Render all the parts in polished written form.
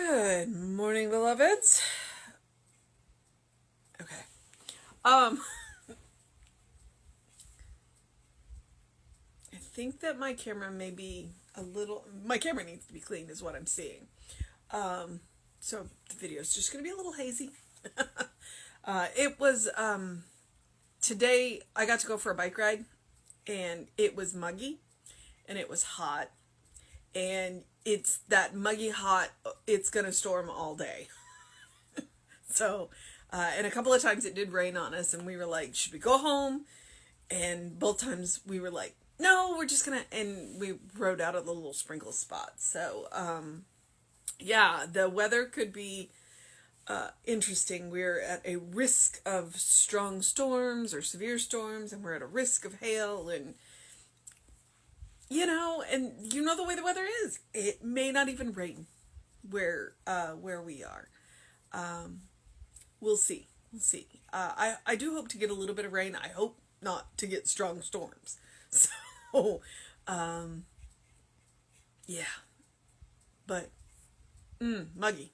Good morning, beloveds. Okay. I think that my camera may be my camera needs to be cleaned is what I'm seeing. So the video is just going to be a little hazy. It was, today I got to go for a bike ride and it was muggy and it was hot and it's that muggy hot, it's going to storm all day. So, and a couple of times it did rain on us and we were like, should we go home? And both times we were like, no, we're just gonna, and we rode out of the little sprinkle spot. So, yeah, the weather could be interesting. We're at a risk of strong storms or severe storms, and we're at a risk of hail, and and you know the way the weather is. It may not even rain where we are. We'll see. We'll see. I do hope to get a little bit of rain. I hope not to get strong storms. So, yeah. But, muggy.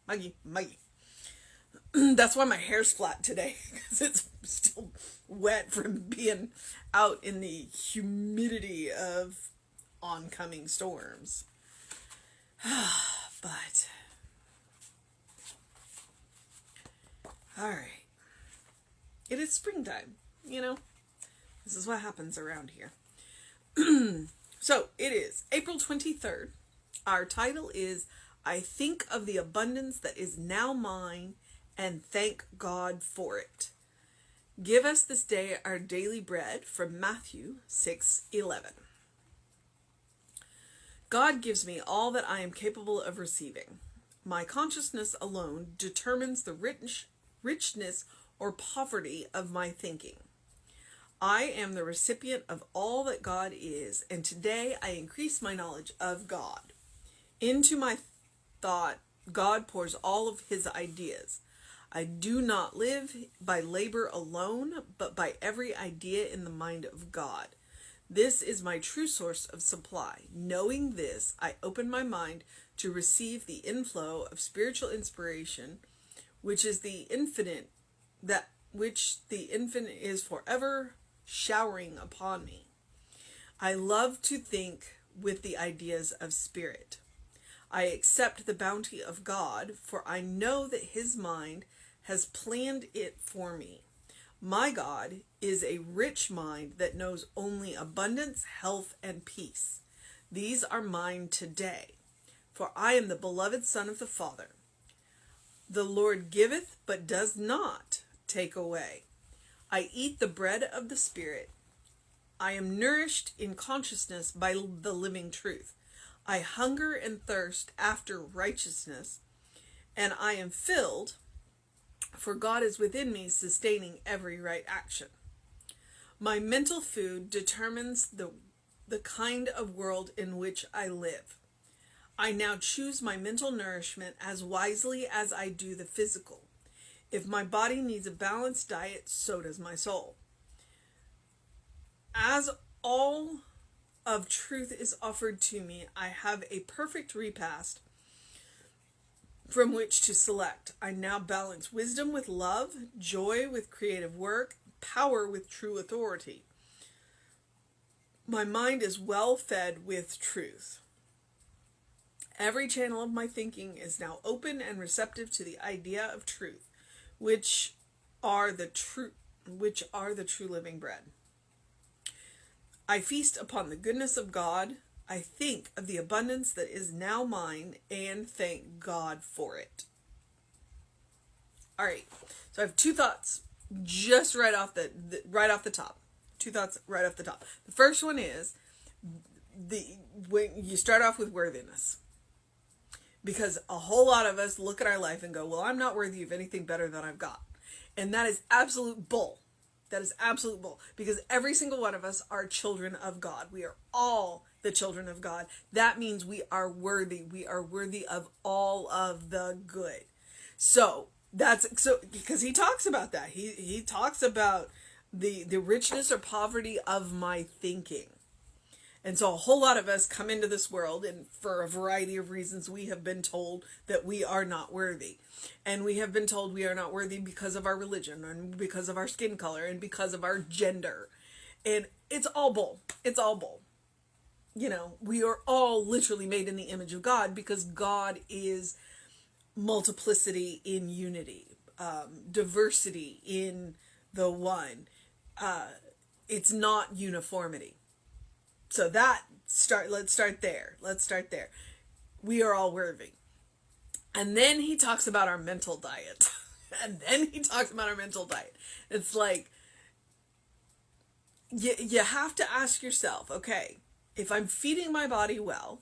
That's why my hair's flat today, because it's still wet from being out in the humidity of oncoming storms. But, alright. It is springtime, This is what happens around here. So, it is April 23rd. Our title is, I Think of the Abundance That Is Now Mine and Thank God for It. Give us this day our daily bread, from Matthew 6:11. God gives me all that I am capable of receiving. My consciousness alone determines the richness or poverty of my thinking. I am the recipient of all that God is, and today I increase my knowledge of God. Into my thought, God pours all of his ideas. I do not live by labor alone, but by every idea in the mind of God. This is my true source of supply. Knowing this, I open my mind to receive the inflow of spiritual inspiration, which is the infinite, is forever showering upon me. I love to think with the ideas of spirit. I accept the bounty of God, for I know that his mind has planned it for me. My God is a rich mind that knows only abundance, health, and peace. These are mine today, for I am the beloved Son of the Father. The Lord giveth, but does not take away. I eat the bread of the Spirit. I am nourished in consciousness by the living truth. I hunger and thirst after righteousness, and I am filled, for God is within me, sustaining every right action. My mental food determines the kind of world in which I live. I now choose my mental nourishment as wisely as I do the physical. If my body needs a balanced diet, so does my soul. As all of truth is offered to me, I have a perfect repast from which to select. I now balance wisdom with love, joy with creative work, power with true authority. My mind is well fed with truth. Every channel of my thinking is now open and receptive to the idea of truth, which are the true living bread. I feast upon the goodness of God. I think of the abundance that is now mine and thank God for it. All right. So I have two thoughts just right off the top. Two thoughts right off the top. The first one is when you start off with worthiness. Because a whole lot of us look at our life and go, well, I'm not worthy of anything better than I've got. And that is absolute bull. That is absolute bull. Because every single one of us are children of God. We are all the children of God. That means we are worthy. We are worthy of all of the good. So because he talks about that. He talks about the richness or poverty of my thinking. And so a whole lot of us come into this world, and for a variety of reasons, we have been told that we are not worthy. And we have been told we are not worthy because of our religion, and because of our skin color, and because of our gender. And it's all bull. It's all bull. You know, we are all literally made in the image of God, because God is multiplicity in unity, diversity in the one. It's not uniformity. So let's start there. We are all worthy. And then he talks about our mental diet. It's like, you have to ask yourself, okay, if I'm feeding my body well,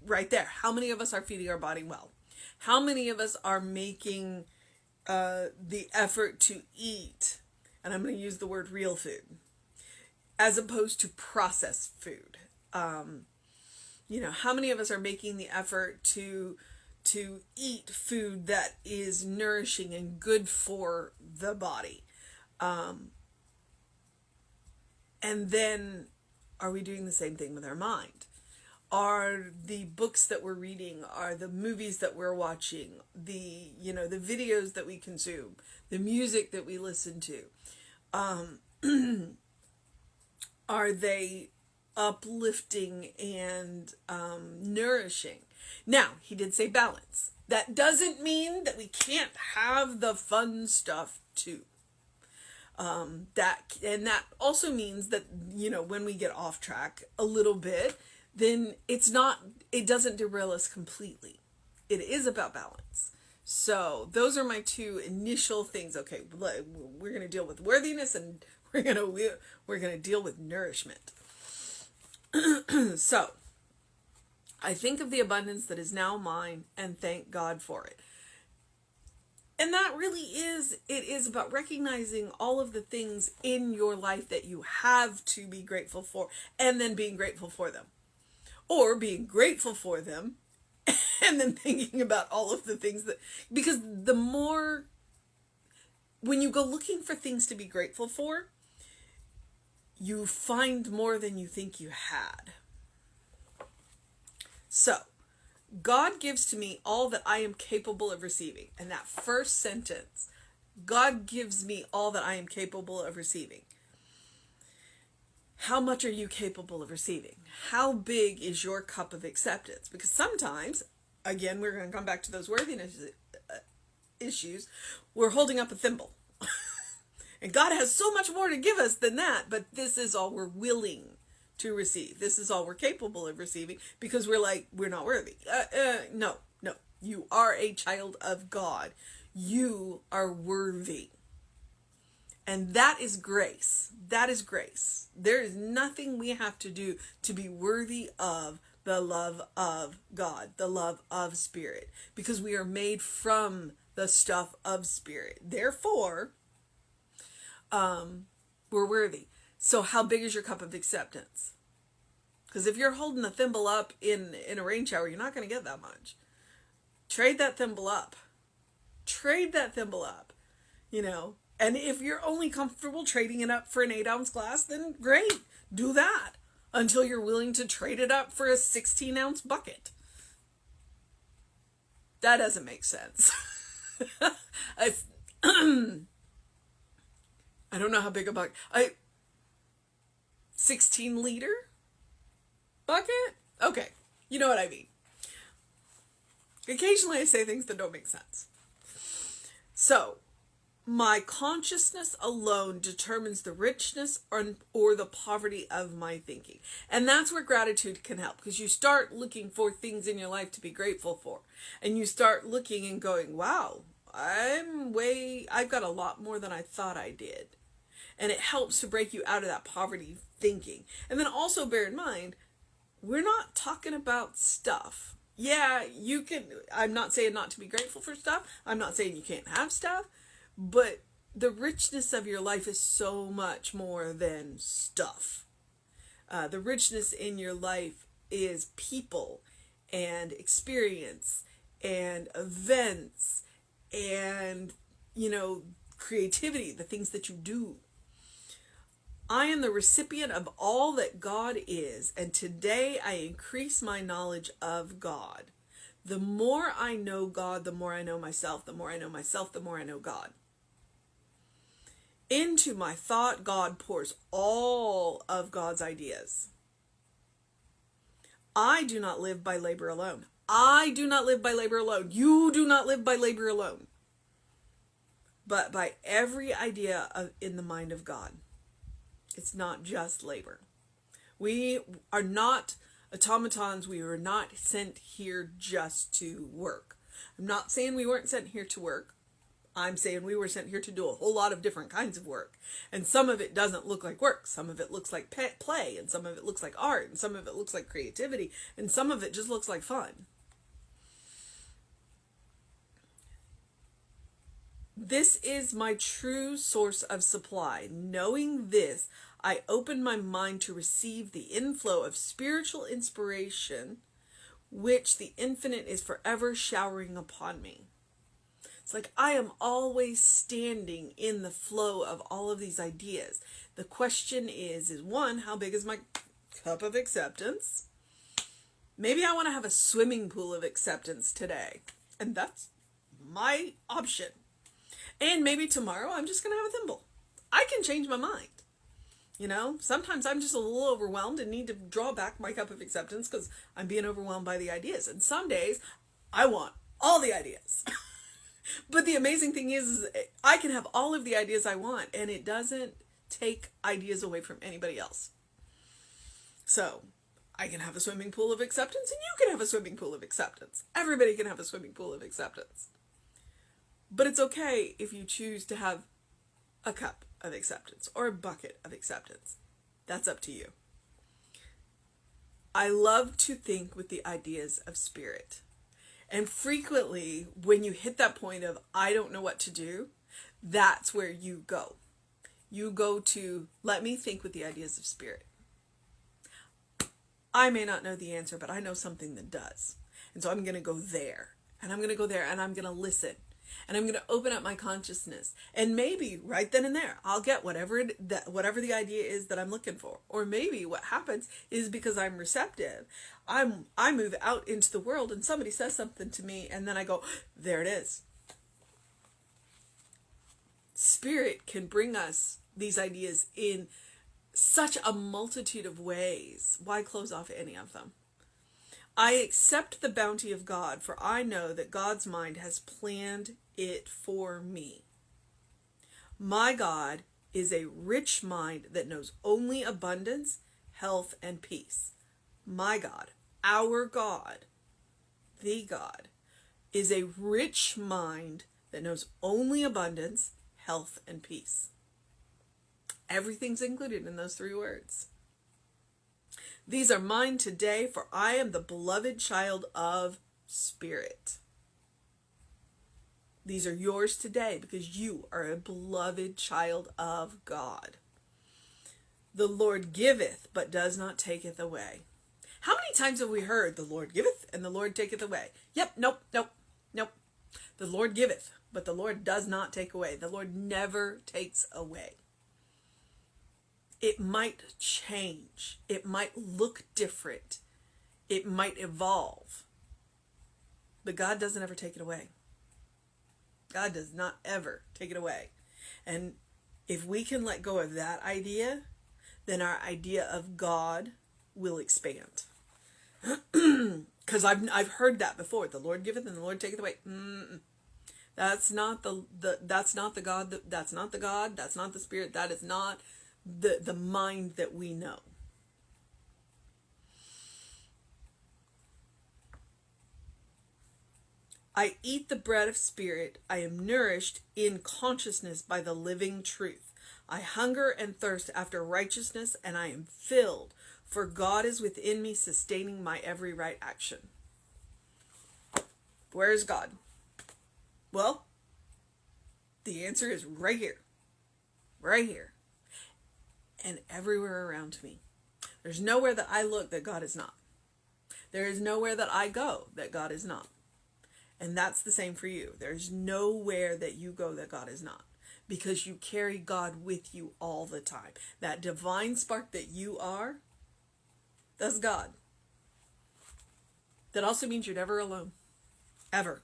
right there, how many of us are feeding our body well? How many of us are making the effort to eat, and I'm going to use the word real food, as opposed to processed food? You know, how many of us are making the effort to eat food that is nourishing and good for the body? And then, are we doing the same thing with our mind? Are the books that we're reading, are the movies that we're watching, the videos that we consume, the music that we listen to, are they uplifting and nourishing? Now, he did say balance. That doesn't mean that we can't have the fun stuff too. That also means that, you know, when we get off track a little bit, then it doesn't derail us completely. It is about balance. So those are my two initial things. Okay, we're going to deal with worthiness, and we're going to deal with nourishment. So I think of the abundance that is now mine and thank God for it. And that really is about recognizing all of the things in your life that you have to be grateful for, and then being grateful for them. Or being grateful for them and then thinking about all of the things because the more, when you go looking for things to be grateful for, you find more than you think you had. So, God gives to me all that I am capable of receiving. And that first sentence, God gives me all that I am capable of receiving. How much are you capable of receiving? How big is your cup of acceptance? Because sometimes, again, we're going to come back to those worthiness issues, we're holding up a thimble. And God has so much more to give us than that, but this is all we're willing to receive. This is all we're capable of receiving, because we're not worthy. No. You are a child of God. You are worthy. And that is grace. That is grace. There is nothing we have to do to be worthy of the love of God, the love of Spirit, because we are made from the stuff of Spirit. Therefore, we're worthy. So how big is your cup of acceptance? Because if you're holding a thimble up in a rain shower, you're not going to get that much. Trade that thimble up. You know. And if you're only comfortable trading it up for an 8-ounce glass, then great. Do that until you're willing to trade it up for a 16-ounce bucket. That doesn't make sense. I don't know how big a bucket. 16-liter bucket? Okay. You know what I mean. Occasionally I say things that don't make sense. So, my consciousness alone determines the richness or the poverty of my thinking. And that's where gratitude can help, because you start looking for things in your life to be grateful for. And you start looking and going, wow, I've got a lot more than I thought I did. And it helps to break you out of that poverty thinking. And then also bear in mind, we're not talking about stuff. Yeah, you can, I'm not saying not to be grateful for stuff. I'm not saying you can't have stuff. But the richness of your life is so much more than stuff. The richness in your life is people and experience and events and, creativity, the things that you do. I am the recipient of all that God is, and today I increase my knowledge of God. The more I know God, the more I know myself. The more I know myself, the more I know God. Into my thought, God pours all of God's ideas. I do not live by labor alone. I do not live by labor alone. You do not live by labor alone. But by every idea in the mind of God. It's not just labor. We are not automatons. We were not sent here just to work. I'm not saying we weren't sent here to work. I'm saying we were sent here to do a whole lot of different kinds of work. And some of it doesn't look like work. Some of it looks like play. And some of it looks like art. And some of it looks like creativity. And some of it just looks like fun. This is my true source of supply. Knowing this, I open my mind to receive the inflow of spiritual inspiration, which the infinite is forever showering upon me. It's like I am always standing in the flow of all of these ideas. The question is one, how big is my cup of acceptance? Maybe I want to have a swimming pool of acceptance today. And that's my option. And maybe tomorrow I'm just going to have a thimble. I can change my mind. You know, sometimes I'm just a little overwhelmed and need to draw back my cup of acceptance because I'm being overwhelmed by the ideas. And some days I want all the ideas. But the amazing thing is I can have all of the ideas I want and it doesn't take ideas away from anybody else. So I can have a swimming pool of acceptance and you can have a swimming pool of acceptance. Everybody can have a swimming pool of acceptance. But it's okay if you choose to have a cup of acceptance or a bucket of acceptance. That's up to you. I love to think with the ideas of spirit. And frequently, when you hit that point of, I don't know what to do, that's where you go. You go to, let me think with the ideas of spirit. I may not know the answer, but I know something that does. And so I'm going to go there. And I'm going to go there and I'm going to listen. And I'm going to open up my consciousness. And maybe right then and there, I'll get whatever the idea is that I'm looking for. Or maybe what happens is because I'm receptive, I move out into the world and somebody says something to me and then I go, there it is. Spirit can bring us these ideas in such a multitude of ways. Why close off any of them? I accept the bounty of God, for I know that God's mind has planned it for me. My God is a rich mind that knows only abundance, health, and peace. My God, our God, the God, is a rich mind that knows only abundance, health, and peace. Everything's included in those three words. These are mine today, for I am the beloved child of Spirit. These are yours today because you are a beloved child of God. The Lord giveth, but does not taketh away. How many times have we heard the Lord giveth and the Lord taketh away? Yep, nope. The Lord giveth, but the Lord does not take away. The Lord never takes away. It might change. It might look different. It might evolve. But God doesn't ever take it away. God does not ever take it away. And if we can let go of that idea, then our idea of God will expand. Because I've heard that before. The Lord giveth and the Lord taketh away. That's not the God. That's not the God. That's not the Spirit. That is not the mind that we know. I eat the bread of spirit. I am nourished in consciousness by the living truth. I hunger and thirst after righteousness, and I am filled, for God is within me, sustaining my every right action. Where is God? Well, the answer is right here. Right here. And everywhere around me. There's nowhere that I look that God is not. There is nowhere that I go that God is not. And that's the same for you. There's nowhere that you go that God is not. because you carry God with you all the time. That divine spark that you are, that's God. That also means you're never alone. Ever.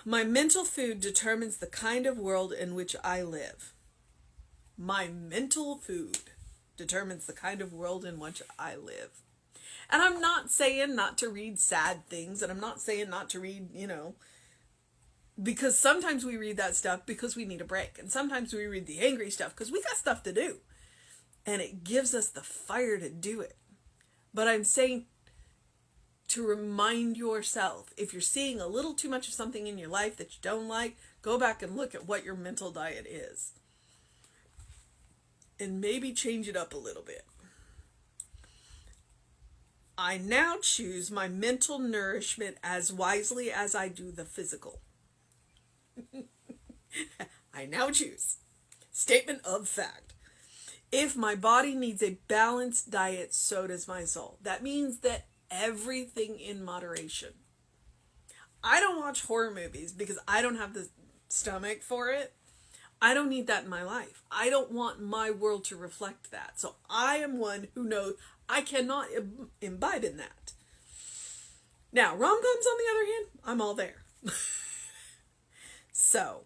My mental food determines the kind of world in which I live. My mental food determines the kind of world in which I live. And I'm not saying not to read sad things, and I'm not saying not to read, because sometimes we read that stuff because we need a break. And sometimes we read the angry stuff because we got stuff to do. And it gives us the fire to do it. But I'm saying to remind yourself, if you're seeing a little too much of something in your life that you don't like, go back and look at what your mental diet is. And maybe change it up a little bit. I now choose my mental nourishment as wisely as I do the physical. I now choose. Statement of fact. If my body needs a balanced diet, so does my soul. That means that everything in moderation. I don't watch horror movies because I don't have the stomach for it. I don't need that in my life. I don't want my world to reflect that. So I am one who knows I cannot imbibe in that. Now, rom-coms on the other hand, I'm all there. So,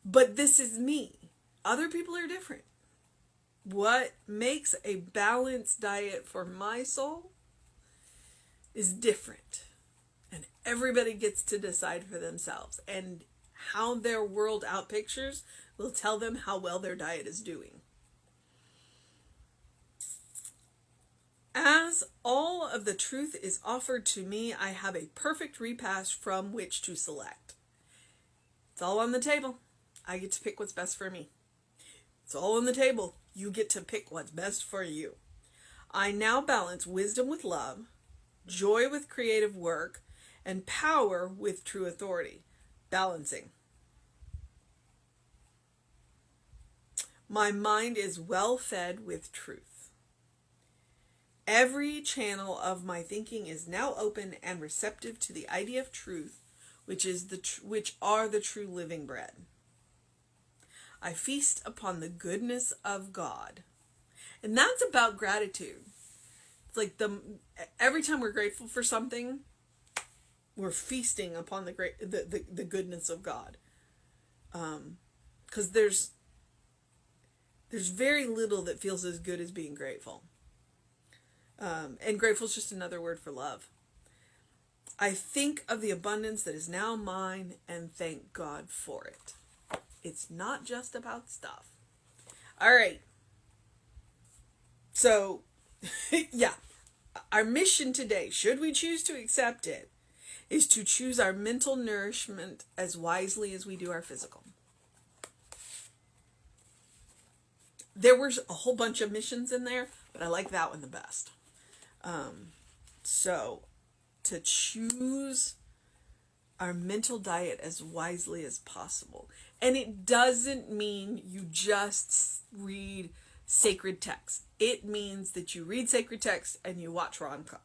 but this is me. Other people are different. What makes a balanced diet for my soul is different. And everybody gets to decide for themselves. And how their world outpictures will tell them how well their diet is doing. As all of the truth is offered to me, I have a perfect repast from which to select. It's all on the table. I get to pick what's best for me. It's all on the table. You get to pick what's best for you. I now balance wisdom with love, joy with creative work, and power with true authority. Balancing. My mind is well fed with truth. Every channel of my thinking is now open and receptive to the idea of truth, which are the true living bread. I feast upon the goodness of God. And that's about gratitude. It's like every time we're grateful for something, we're feasting upon the goodness of God. Because there's very little that feels as good as being grateful. And grateful is just another word for love. I think of the abundance that is now mine and thank God for it. It's not just about stuff. All right. So, yeah. Our mission today, should we choose to accept it, is to choose our mental nourishment as wisely as we do our physical. There was a whole bunch of missions in there, but I like that one the best. So, to choose our mental diet as wisely as possible. And it doesn't mean you just read sacred texts. It means that you read sacred texts and you watch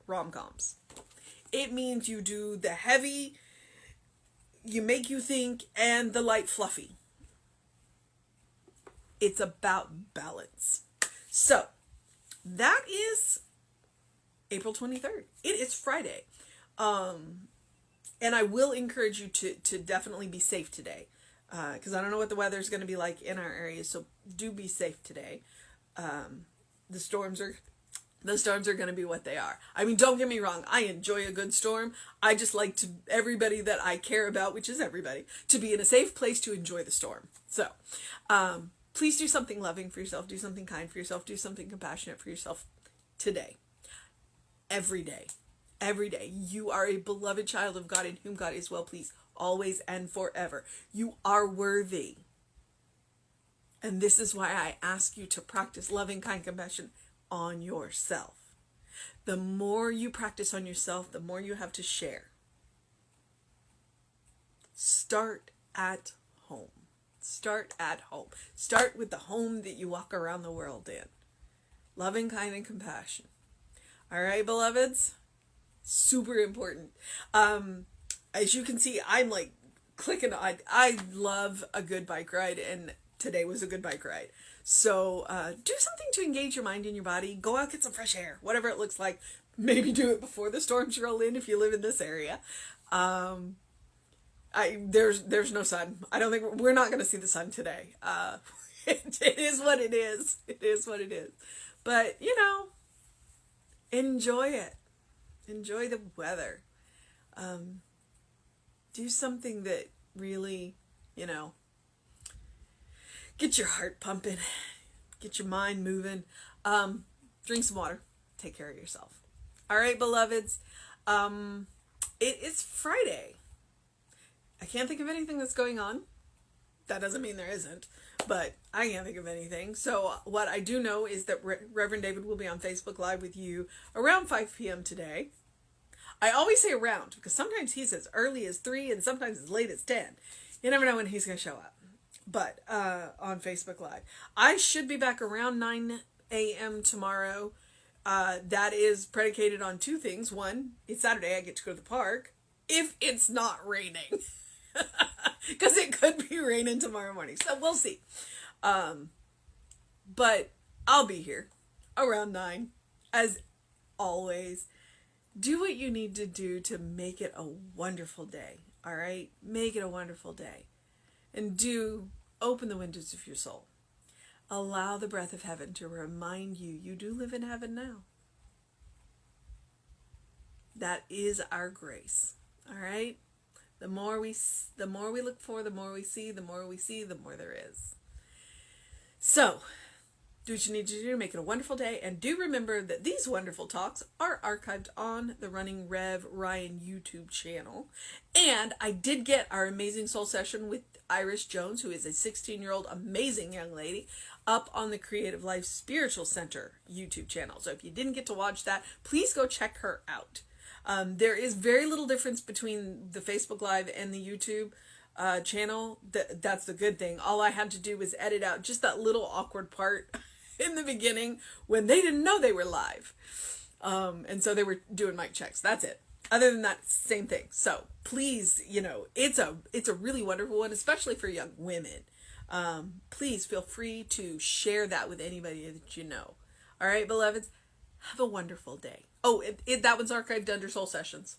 rom-coms. It means you do the heavy, you make you think, and the light fluffy. It's about balance. So, that is April 23rd. It is Friday. And I will encourage you to definitely be safe today. Because I don't know what the weather is going to be like in our area. So do be safe today. The storms are going to be what they are. I mean, don't get me wrong. I enjoy a good storm. I just like everybody that I care about, which is everybody, to be in a safe place to enjoy the storm. So, please do something loving for yourself. Do something kind for yourself. Do something compassionate for yourself today. Every day. Every day. You are a beloved child of God in whom God is well pleased, always and forever. You are worthy. And this is why I ask you to practice loving, kind compassion on yourself. The more you practice on yourself, the more you have to share. Start at home. Start at home. Start with the home that you walk around the world in. Loving, kind, and compassion. All right, beloveds? Super important. as you can see, I'm like clicking. I love a good bike ride, and today was a good bike ride. So do something to engage your mind and your body. Go out, get some fresh air, whatever it looks like. Maybe do it before the storms roll in if you live in this area. There's no sun. I don't think we're not going to see the sun today. It is what it is. It is what it is. But enjoy it. Enjoy the weather. Do something that really, get your heart pumping, get your mind moving. Drink some water. Take care of yourself. All right, beloveds. It is Friday. I can't think of anything that's going on. That doesn't mean there isn't, but I can't think of anything. So what I do know is that Reverend David will be on Facebook Live with you around 5 p.m. today. I always say around because sometimes he's as early as 3 and sometimes as late as 10. You never know when he's going to show up. But on Facebook Live. I should be back around 9 a.m. tomorrow. That is predicated on 2 things. One, it's Saturday. I get to go to the park if it's not raining. Because it could be raining tomorrow morning. So we'll see. But I'll be here around 9 as always. Do what you need to do to make it a wonderful day. All right? Make it a wonderful day. And do open the windows of your soul. Allow the breath of heaven to remind you you do live in heaven now. That is our grace. All right? The more we look for, the more we see, the more we see, the more there is. So, do what you need to do to make it a wonderful day. And do remember that these wonderful talks are archived on the Running Rev Ryan YouTube channel. And I did get our Amazing Soul Session with Iris Jones, who is a 16-year-old amazing young lady, up on the Creative Life Spiritual Center YouTube channel. So if you didn't get to watch that, please go check her out. There is very little difference between the Facebook Live and the YouTube channel. That's the good thing. All I had to do was edit out just that little awkward part in the beginning when they didn't know they were live. And so they were doing mic checks. That's it. Other than that, same thing. So please, it's a really wonderful one, especially for young women. Please feel free to share that with anybody that you know. All right, beloveds, have a wonderful day. Oh, that one's archived under Soul Sessions.